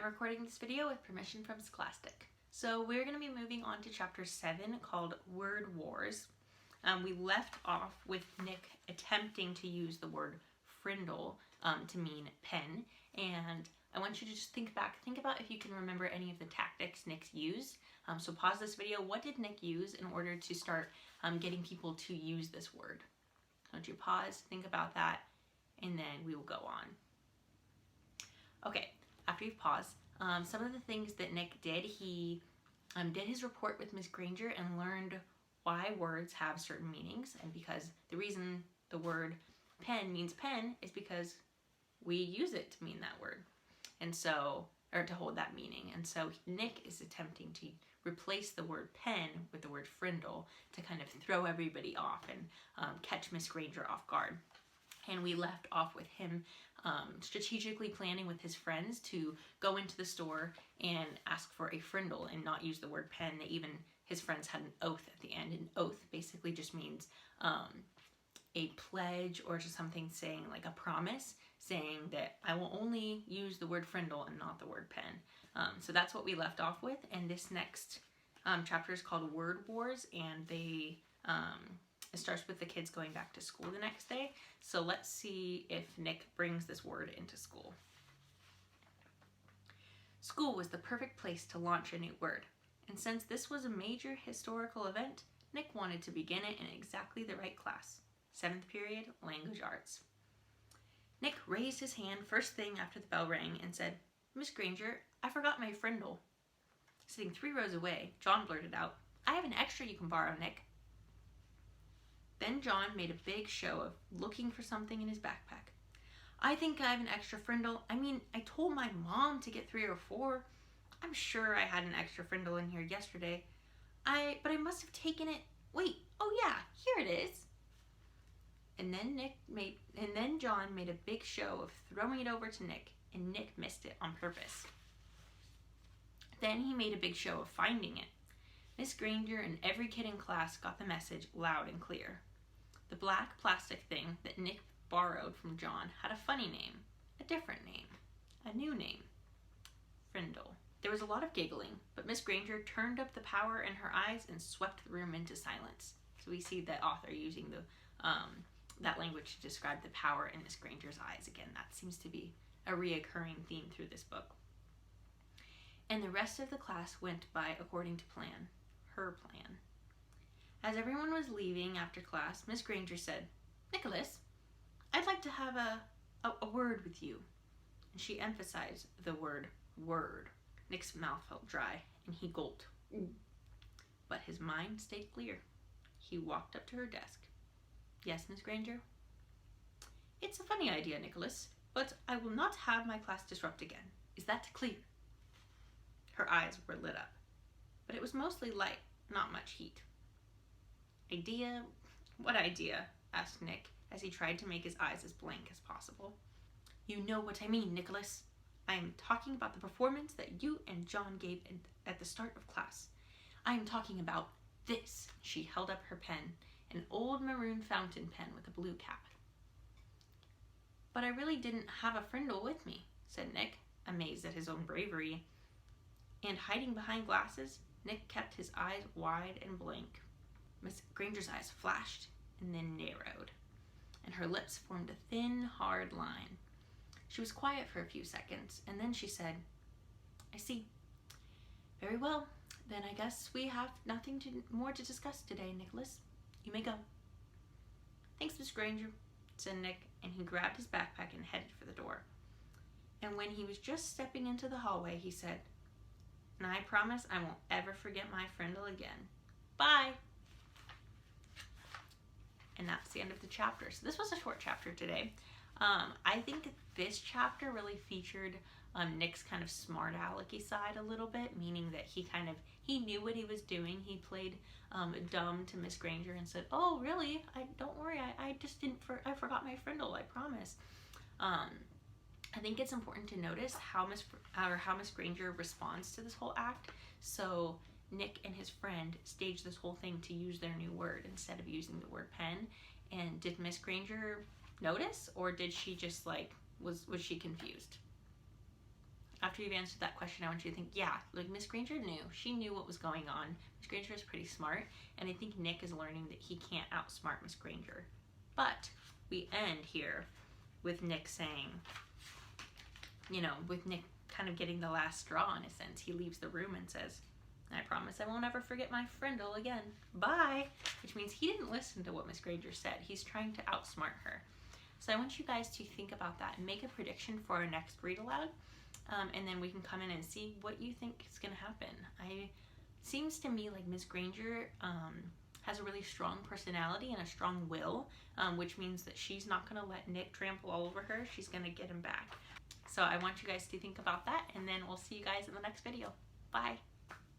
recording this video with permission from Scholastic. So we're going to be moving on to chapter 7 called Word Wars. We left off with Nick attempting to use the word frindle to mean pen, and I want you to just think about if you can remember any of the tactics Nick used. So pause this video. What did Nick use in order to start getting people to use this word? So you pause, think about that, and then we will go on. Okay, after you've paused, some of the things that Nick did, he did his report with Miss Granger and learned why words have certain meanings, and because the reason the word pen means pen is because we use it to mean that word, and so, or to hold that meaning. And so Nick is attempting to replace the word pen with the word frindle to kind of throw everybody off and catch Miss Granger off guard. And we left off with him strategically planning with his friends to go into the store and ask for a frindle and not use the word pen. Even his friends had an oath at the end. An oath basically just means a pledge or just something saying like a promise, saying that I will only use the word frindle and not the word pen. So that's what we left off with. And this next chapter is called Word Wars, and they it starts with the kids going back to school the next day. So let's see if Nick brings this word into school. School was the perfect place to launch a new word. And since this was a major historical event, Nick wanted to begin it in exactly the right class. 7th period, Language Arts. Nick raised his hand first thing after the bell rang and said, "Miss Granger, I forgot my frindle." Sitting 3 rows away, John blurted out, "I have an extra you can borrow, Nick." Then John made a big show of looking for something in his backpack. "I think I have an extra frindle. I told my mom to get 3 or 4. I'm sure I had an extra frindle in here yesterday. But I must have taken it. Wait, oh yeah, here it is." And then John made a big show of throwing it over to Nick, and Nick missed it on purpose. Then he made a big show of finding it. Miss Granger and every kid in class got the message loud and clear. The black plastic thing that Nick borrowed from John had a funny name, a different name, a new name: frindle. There was a lot of giggling, but Miss Granger turned up the power in her eyes and swept the room into silence. So we see the author using that language to describe the power in Miss Granger's eyes. Again, that seems to be a reoccurring theme through this book. And the rest of the class went by according to plan, her plan. As everyone was leaving after class, Miss Granger said, "Nicholas, I'd like to have a word with you." And she emphasized the word word. Nick's mouth felt dry, and he gulped. But his mind stayed clear. He walked up to her desk. "Yes, Miss Granger?" "It's a funny idea, Nicholas, but I will not have my class disrupt again. Is that clear?" Her eyes were lit up, but it was mostly light, not much heat. "Idea? What idea?" asked Nick, as he tried to make his eyes as blank as possible. "You know what I mean, Nicholas. I am talking about the performance that you and John gave at the start of class. I am talking about this." She held up her pen, an old maroon fountain pen with a blue cap. "But I really didn't have a frindle with me," said Nick, amazed at his own bravery. And hiding behind glasses, Nick kept his eyes wide and blank. Miss Granger's eyes flashed and then narrowed, and her lips formed a thin, hard line. She was quiet for a few seconds, and then she said, "I see. Very well, then I guess we have nothing more to discuss today, Nicholas. You may go." "Thanks, Miss Granger," said Nick, and he grabbed his backpack and headed for the door. And when he was just stepping into the hallway, he said, "And I promise I won't ever forget my frindle again. Bye." And that's the end of the chapter. So this was a short chapter today. I think this chapter really featured Nick's kind of smart alecky side a little bit, meaning that he knew what he was doing. He played dumb to Miss Granger and said, "Oh, really? Don't worry. I just I forgot my frindle. I promise." I think it's important to notice how Miss Granger responds to this whole act. So Nick and his friend staged this whole thing to use their new word instead of using the word pen. And did Miss Granger notice, or did she just was she confused? after you've answered that question, I want you to think, yeah, like Miss Granger knew. She knew what was going on. Miss Granger is pretty smart, and I think Nick is learning that he can't outsmart Miss Granger. But we end here with Nick saying, you know, with Nick kind of getting the last straw in a sense. He leaves the room and says, I promise I won't ever forget my Frindle again. Bye. Which means he didn't listen to what Miss Granger said. He's trying to outsmart her. So I want you guys to think about that and make a prediction for our next read aloud. And then we can come in and see what you think is going to happen. Seems to me like Miss Granger has a really strong personality and a strong will, which means that she's not going to let Nick trample all over her. She's going to get him back. So I want you guys to think about that, and then we'll see you guys in the next video. Bye.